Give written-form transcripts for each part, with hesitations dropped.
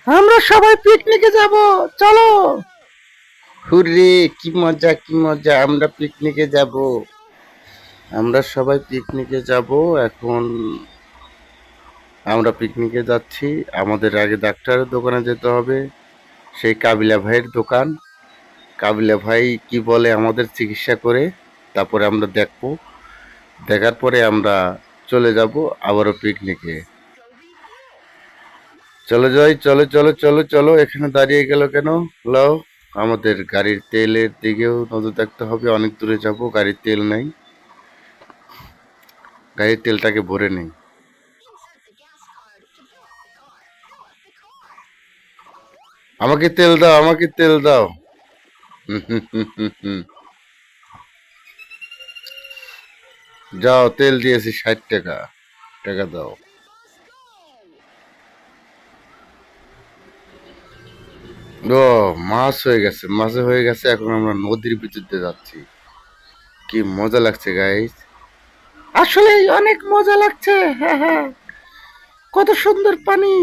আমরা সবাই পিকনিকে যাব, চলো। হুররে, কি মজা কি মজা, আমরা পিকনিকে যাব। আমরা সবাই পিকনিকে যাব। এখন আমরা পিকনিকে যাচ্ছি। আমাদের আগে ডাক্তারের দোকানে যেতে হবে, সেই কাবিলা ভাইয়ের দোকান। কাবিলা ভাই কি বলে আমাদের চিকিৎসা করে, তারপরে আমরা দেখবো। দেখার পরে আমরা চলে যাব আবারও পিকনিকে। চলে যাই, চলো চলো চলো চলো। এখানে দাঁড়িয়ে গেল কেন? লাও, আমাদের গাড়ির তেলের দিকেও নজর রাখতে হবে। অনেক দূরে যাব, গাড়ির তেল নাই। গাড়ির তেলটাকে ভরে নেই। আমাকে তেল দাও, আমাকে তেল দাও। হুম, হুম, হুম, হুম, হুম। যাও, তেল দিয়েছি 60 টাকা, টাকা দাও। ও, মাছ হয়ে গেছে, মাছে হয়ে গেছে। এখন আমরা নদীর ভিতর দিয়ে যাচ্ছি। কি মজা লাগছে গাইস। আসলে অনেক মজা লাগছে, হ্যাঁ হ্যাঁ। কত সুন্দর পানি,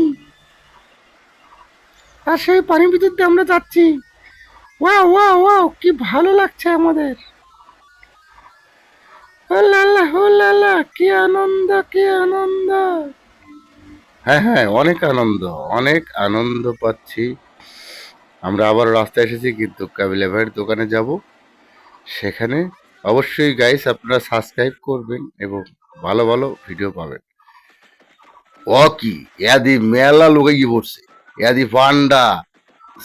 আর সেই পানির ভিতর দিয়ে আমরা যাচ্ছি। ওয়াও ওয়াও ওয়াও, কি ভালো লাগছে আমাদের। ও লালা, কি আনন্দ, কি আনন্দ। হ্যাঁ হ্যাঁ, অনেক আনন্দ, অনেক আনন্দ পাচ্ছি। আমরা আবার রাস্তায় এসেছি, কিন্তু কাবিলা ভাইয়ের দোকানে যাব। সেখানে অবশ্যই গাইস আপনারা সাবস্ক্রাইব করবেন এবং ভালো ভালো ভিডিও পাবেন। ও কি, এদি মেলা লুকাই পড়ছে। এদি পান্ডা,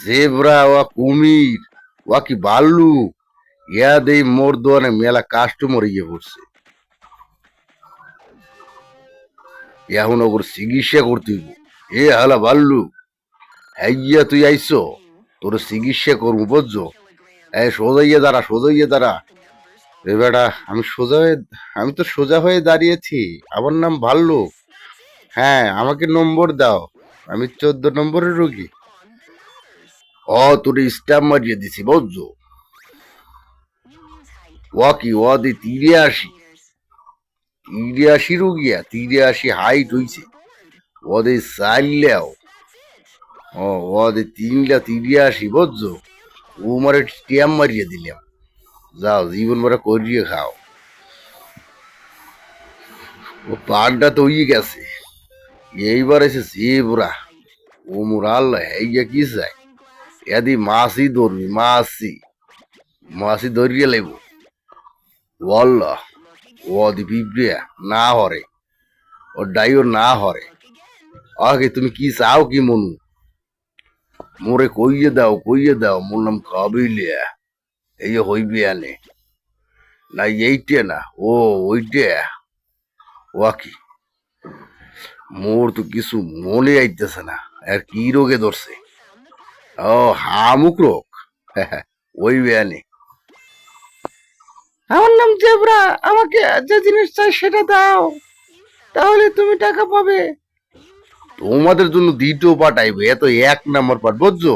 জেব্রা, ও কুমির, ও কি বাল্লু। ইয়াদ এই মোর দোয়ানে মেলা কাস্টমার ইয়ে পড়ছে। এখন ওর চিকিৎসা করতে হইব। এ হালা বাল্লু, হ্যাঁ তুই আইসো, তোর চিকিৎসা করবো বুঝছো। এই সোজাইয়ে দাঁড়া, সোজাইয়ে দাঁড়া। এ বেটা, আমি তো সোজা হয়ে দাঁড়িয়েছি। আমার নাম ভাল্লু। হ্যাঁ, আমাকে নম্বর দাও। আমি 14 নম্বরের রোগী। ও, তোর স্টাম্প মারিয়ে দিছি বুঝছো। ও কি, ও দি 83, 83 রুগিয়া, 83 হাইট হইছে। ও দি চাইলেও, ও দি 383 বুঝছো। ও মারে স্ট্যাম্প মারিয়ে দিলাম। যাও, জীবন ভরা করিয়ে খাও। ও পানটা তো হয়ে গেছে। এইবার এসে জেবরা। ও মুরাল হইয়া কি চাই। এদি মাছই ধরবি, মাছই ধরিয়ে লেব। ওয়াল্লাহ, ও দি পিঁপড়িয়া না হরে, ও ডাইও না হরে। আগে তুমি কি চাও কি মনু? মোরে কইয়ে দাও, মোর নাম কাবিলিয়া। এই হইবে আনে না, এইটে না, ও ওইটে। ও কি, মোর তো কিছু মনে আইতেছে না। আর কি রোগে ধরছে? ও, হামুক রোগ। ওই বেয়ানে। আমার নাম জেব্রা, আমাকে যে জিনিস চাই সেটা দাও, তাহলে তুমি টাকা পাবে। তোমাদের জন্য দ্বিতীয় পার্ট আইবে, এত 1 নম্বর পার্ট বুঝছো।